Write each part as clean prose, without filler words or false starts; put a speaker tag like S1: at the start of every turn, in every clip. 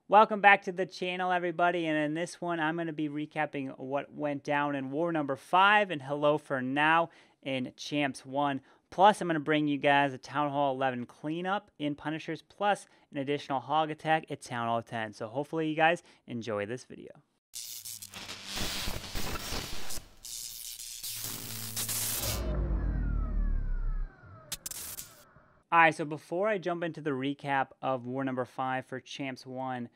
S1: Welcome back to the channel, everybody, and in this one I'm going to be recapping what went down in War number 5 and Hello for Now in Champs 1. Plus, I'm going to bring you guys a Town Hall 11 cleanup in Punishers, plus an additional hog attack at Town Hall 10. So hopefully you guys enjoy this video. Alright, so before I jump into the recap of War number 5 for Champs 1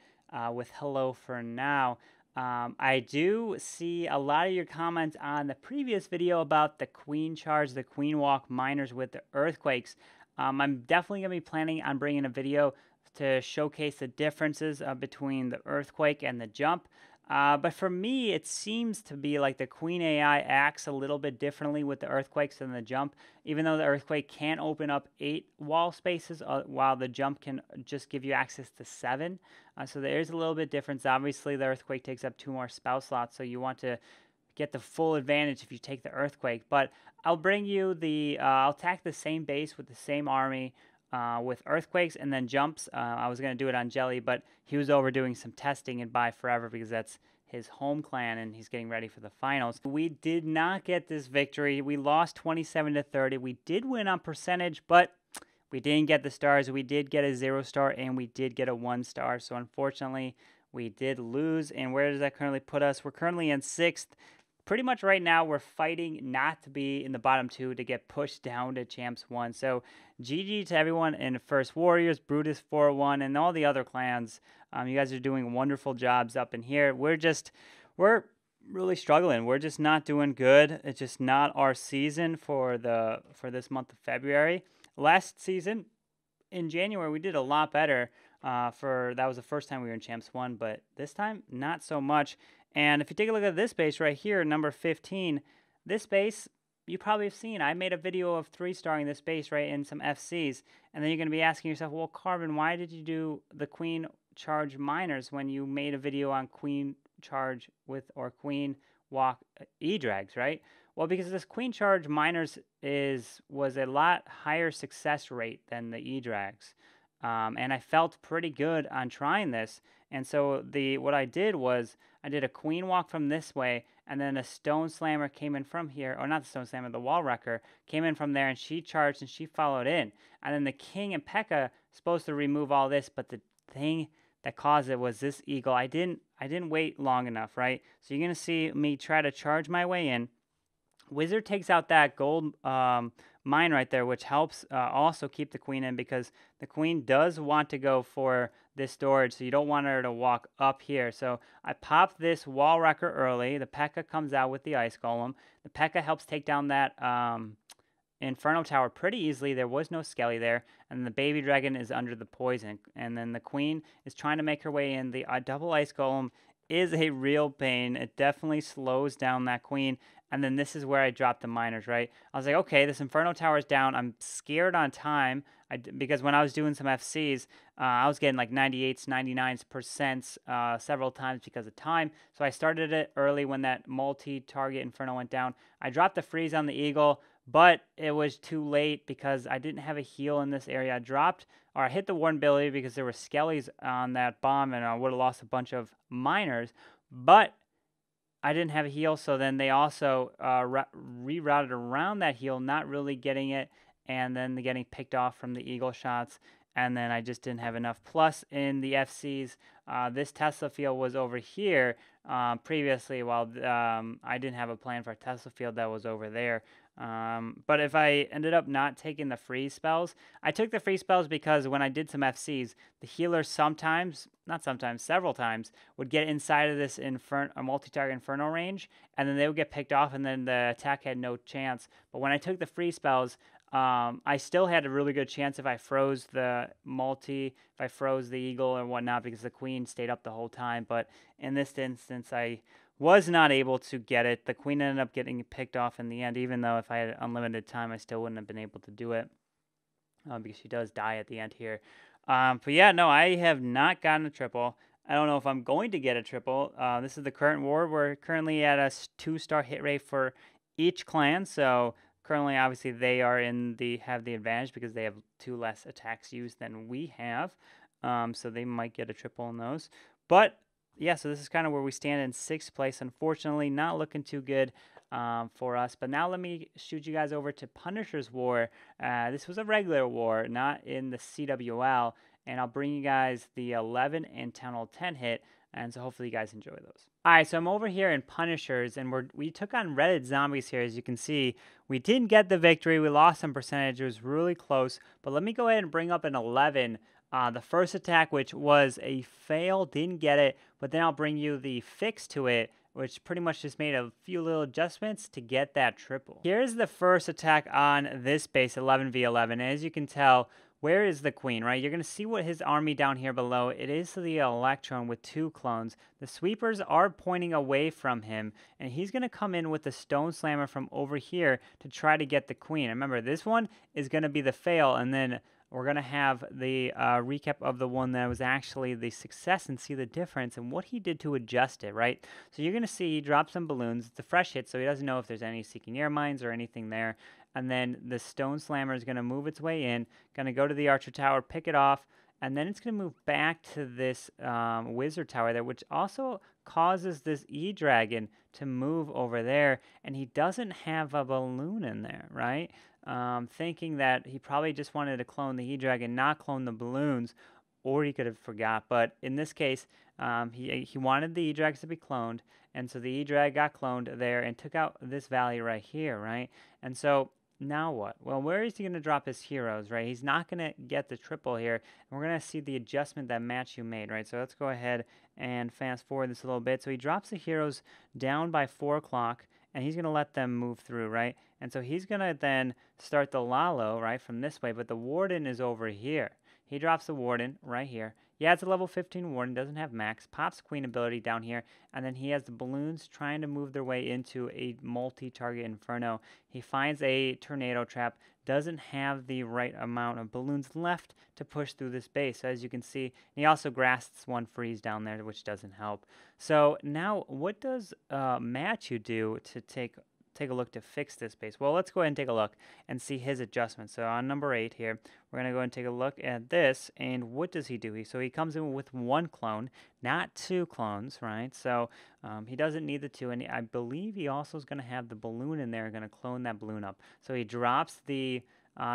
S1: with Hello for Now, I do see a lot of your comments on the previous video about the Queen Charge, the Queen Walk miners with the Earthquakes. I'm definitely going to be planning on bringing a video to showcase the differences between the Earthquake and the Jump. But for me, it seems to be like the Queen AI acts a little bit differently with the Earthquakes than the Jump, even though the Earthquake can open up 8 wall spaces, while the Jump can just give you access to 7. So there is a little bit difference. Obviously, the Earthquake takes up 2 more spell slots, so you want to get the full advantage if you take the Earthquake. But I'll bring you I'll attack the same base with the same army, with Earthquakes and then Jumps. I was going to do it on Jelly, but he was over doing some testing in Buy Forever because that's his home clan and he's getting ready for the finals. We did not get this victory. We lost 27-30. We did win on percentage, but we didn't get the stars. We did get a 0 star and we did get a 1 star. So unfortunately, we did lose. And where does that currently put us? We're currently in 6th. Pretty much right now, we're fighting not to be in the bottom 2 to get pushed down to Champs 1. So GG to everyone in First Warriors, Brutus 4-1, and all the other clans. You guys are doing wonderful jobs up in here. We're really struggling. We're just not doing good. It's just not our season for this month of February. Last season, in January, we did a lot better. That was the first time we were in Champs 1, but this time, not so much. And if you take a look at this base right here, number 15, this base, you probably have seen. I made a video of 3-starring this base, right, in some FCs. And then you're going to be asking yourself, well, Carbon, why did you do the Queen Charge Miners when you made a video on Queen Charge or Queen Walk E-Drags, right? Well, because this Queen Charge Miners was a lot higher success rate than the E-Drags. And I felt pretty good on trying this. And so what I did was I did a Queen Walk from this way, and then a Stone Slammer came in from here, or not the Stone Slammer, the Wall Wrecker came in from there, and she charged and she followed in. And then the King and P.E.K.K.A. supposed to remove all this, but the thing that caused it was this Eagle. I didn't wait long enough, right? So you're gonna see me try to charge my way in. Wizard takes out that gold mine right there, which helps also keep the queen in, because the queen does want to go for this storage, so you don't want her to walk up here. So I pop this Wall Wrecker early. The P.E.K.K.A. comes out with the Ice Golem. The P.E.K.K.A. helps take down that Inferno Tower pretty easily. There was no Skelly there, and the Baby Dragon is under the poison. And then the queen is trying to make her way in. The double Ice Golem is a real pain. It definitely slows down that queen. And then this is where I dropped the miners, right? I was like, okay, this Inferno Tower is down. I'm scared on time because when I was doing some FCs, I was getting like 98s, 99% several times because of time. So I started it early when that multi-target Inferno went down. I dropped the freeze on the Eagle, but it was too late because I didn't have a heal in this area. I hit the Warden ability because there were Skellies on that bomb, and I would have lost a bunch of miners. But I didn't have a heal, so then they also rerouted around that heal, not really getting it, and then getting picked off from the Eagle shots, and then I just didn't have enough. Plus, in the FCs, this Tesla field was over here previously, while I didn't have a plan for a Tesla field that was over there. But if I ended up not taking the freeze spells, I took the freeze spells because when I did some FCs, the healer several times, would get inside of this multi-target Inferno range, and then they would get picked off, and then the attack had no chance. But when I took the freeze spells, I still had a really good chance if I froze the Eagle or whatnot, because the queen stayed up the whole time. But in this instance, I was not able to get it. The queen ended up getting picked off in the end, even though if I had unlimited time, I still wouldn't have been able to do it, because she does die at the end here. But yeah, no, I have not gotten a triple. I don't know if I'm going to get a triple. This is the current war. We're currently at a 2-star hit rate for each clan, so currently, obviously, they are have the advantage because they have 2 less attacks used than we have. So they might get a triple in those. But yeah, so this is kind of where we stand in 6th place. Unfortunately, not looking too good for us. But now let me shoot you guys over to Punisher's War. This was a regular war, not in the CWL. And I'll bring you guys the 11 and Town Hall 10 hit. And so hopefully you guys enjoy those. All right, so I'm over here in Punishers, and we took on Reddit Zombies here. As you can see, we didn't get the victory. We lost some percentage. It was really close. But let me go ahead and bring up an 11. The first attack, which was a fail, didn't get it. But then I'll bring you the fix to it, which pretty much just made a few little adjustments to get that triple. Here's the first attack on this base, 11v11. As you can tell, where is the queen, right? You're going to see what his army down here below. It is the Electron with 2 clones. The sweepers are pointing away from him, and he's going to come in with the Stone Slammer from over here to try to get the queen. Remember, this one is going to be the fail, and then we're going to have the recap of the one that was actually the success and see the difference and what he did to adjust it, right? So you're going to see he dropped some balloons. It's a fresh hit, so he doesn't know if there's any Seeking Air Mines or anything there. And then the Stone Slammer is going to move its way in, going to go to the Archer Tower, pick it off, and then it's going to move back to this Wizard Tower there, which also causes this E-Dragon to move over there, and he doesn't have a balloon in there, right? Thinking that he probably just wanted to clone the E-Dragon, not clone the balloons, or he could have forgot. But in this case, he wanted the E-Drags to be cloned, and so the E-Drag got cloned there and took out this valley right here, right? And so now what? Well, where is he going to drop his heroes, right? He's not going to get the triple here, and we're going to see the adjustment that Matthew made, right? So let's go ahead and fast forward this a little bit. So he drops the heroes down by 4 o'clock, and he's going to let them move through, right? And so he's going to then start the Lalo, right, from this way, but the Warden is over here. He drops the Warden right here. Yeah, it's a level 15 Warden, doesn't have max. Pops Queen ability down here, and then he has the balloons trying to move their way into a multi-target Inferno. He finds a Tornado Trap, doesn't have the right amount of balloons left to push through this base. So as you can see, he also grasps one freeze down there, which doesn't help. So now, what does Matthew do to take a look to fix this base? Well, let's go ahead and take a look and see his adjustments. So on number 8 here, we're going to go and take a look at this, and what does he do? So he comes in with 1 clone, not 2 clones, right? So he doesn't need the 2, and I believe he also is going to have the balloon in there, going to clone that balloon up. So he drops the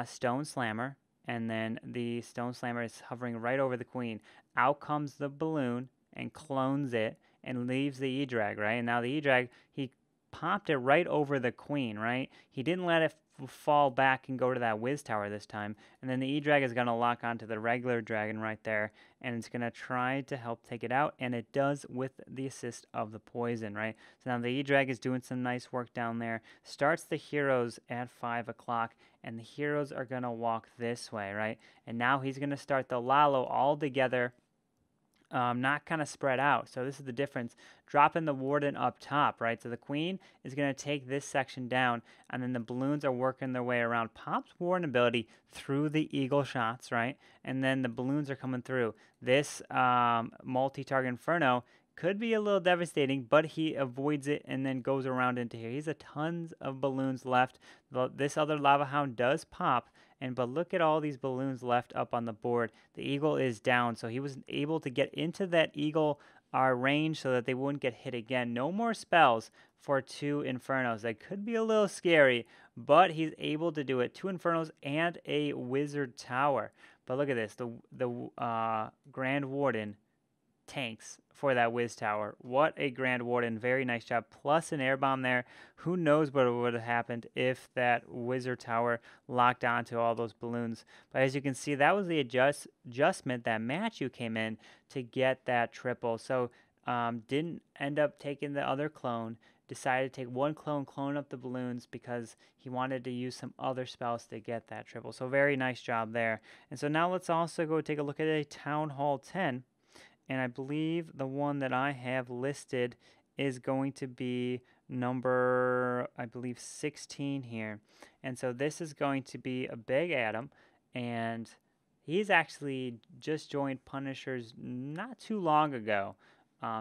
S1: Stone Slammer, and then the Stone Slammer is hovering right over the queen. Out comes the balloon and clones it and leaves the E-Drag, right? And now the E-Drag, he popped it right over the queen, right? He didn't let it fall back and go to that Wiz Tower this time. And then the E-Drag is going to lock onto the regular dragon right there, and it's going to try to help take it out, and it does with the assist of the poison, right? So now the E-Drag is doing some nice work down there, starts the heroes at 5 o'clock, and the heroes are going to walk this way, right? And now he's going to start the Lalo all together, not kind of spread out. So this is the difference. Dropping the Warden up top, right? So the Queen is going to take this section down, and then the balloons are working their way around. Pops Warden ability through the Eagle shots, right? And then the balloons are coming through. This multi-target Inferno could be a little devastating, but he avoids it and then goes around into here. He has tons of balloons left. This other Lava Hound does pop, but look at all these balloons left up on the board. The Eagle is down, so he was able to get into that Eagle range so that they wouldn't get hit again. No more spells for 2 Infernos. That could be a little scary, but he's able to do it. 2 Infernos and a Wizard Tower. But look at this. The Grand Warden tanks for that Wiz Tower. What a Grand Warden. Very nice job. Plus an air bomb there. Who knows what would have happened if that Wizard Tower locked onto all those balloons. But as you can see, that was the adjustment that Matthew came in to get that triple. So didn't end up taking the other clone. Decided to take 1 clone up the balloons because he wanted to use some other spells to get that triple. So very nice job there. And so now let's also go take a look at a Town Hall 10. And I believe the one that I have listed is going to be number, I believe, 16 here. And so this is going to be a Big Adam, and he's actually just joined Punishers not too long ago.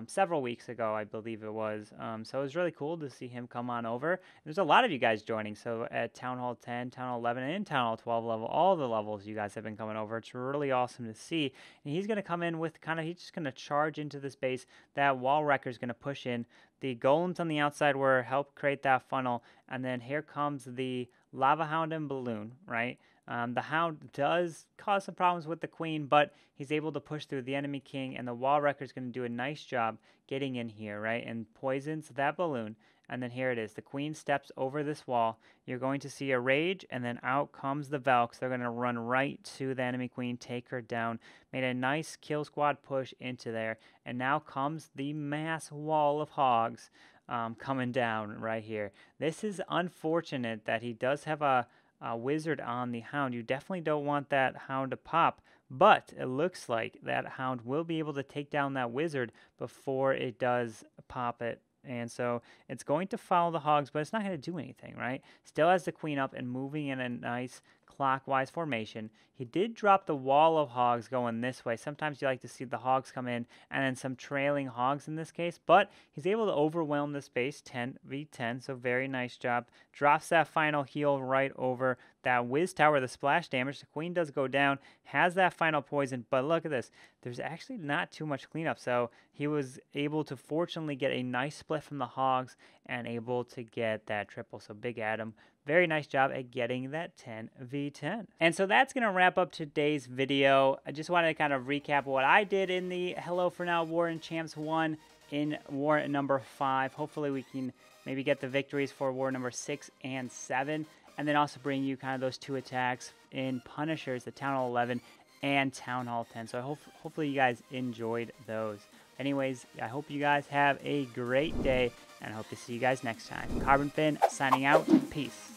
S1: several weeks ago, I believe it was. So it was really cool to see him come on over. There's a lot of you guys joining. So at Town Hall 10, Town Hall 11, and Town Hall 12 level, all the levels you guys have been coming over. It's really awesome to see. And he's going to come in with he's just going to charge into this base. That wall wrecker is going to push in. The golems on the outside were help create that funnel. And then here comes the Lava Hound and Balloon, right? The Hound does cause some problems with the Queen, but he's able to push through the enemy King, and the Wall Wrecker is going to do a nice job getting in here, right? And poisons that balloon. And then here it is. The Queen steps over this wall. You're going to see a Rage, and then out comes the Velks. They're going to run right to the enemy Queen, take her down. Made a nice kill squad push into there. And now comes the mass wall of Hogs coming down right here. This is unfortunate that he does have a wizard on the Hound. You definitely don't want that Hound to pop, but it looks like that Hound will be able to take down that wizard before it does pop it. And so it's going to follow the Hogs, but it's not going to do anything, right? Still has the Queen up and moving in a nice clockwise formation. He did drop the wall of Hogs going this way. Sometimes you like to see the Hogs come in and then some trailing Hogs in this case, but he's able to overwhelm this base 10v10, so very nice job. Drops that final heal right over that Wiz Tower, the splash damage. The Queen does go down, has that final poison, but look at this. There's actually not too much cleanup, so he was able to fortunately get a nice split from the Hogs and able to get that triple. So Big Adam, very nice job at getting that 10v10. And so that's going to wrap up today's video. I just wanted to kind of recap what I did in the Hello for Now War in Champs 1 in War number 5. Hopefully we can maybe get the victories for War number 6 and 7. And then also bring you kind of those 2 attacks in Punishers, the Town Hall 11 and Town Hall 10. So hopefully you guys enjoyed those. Anyways, I hope you guys have a great day, and I hope to see you guys next time. Carbonfin signing out. Peace.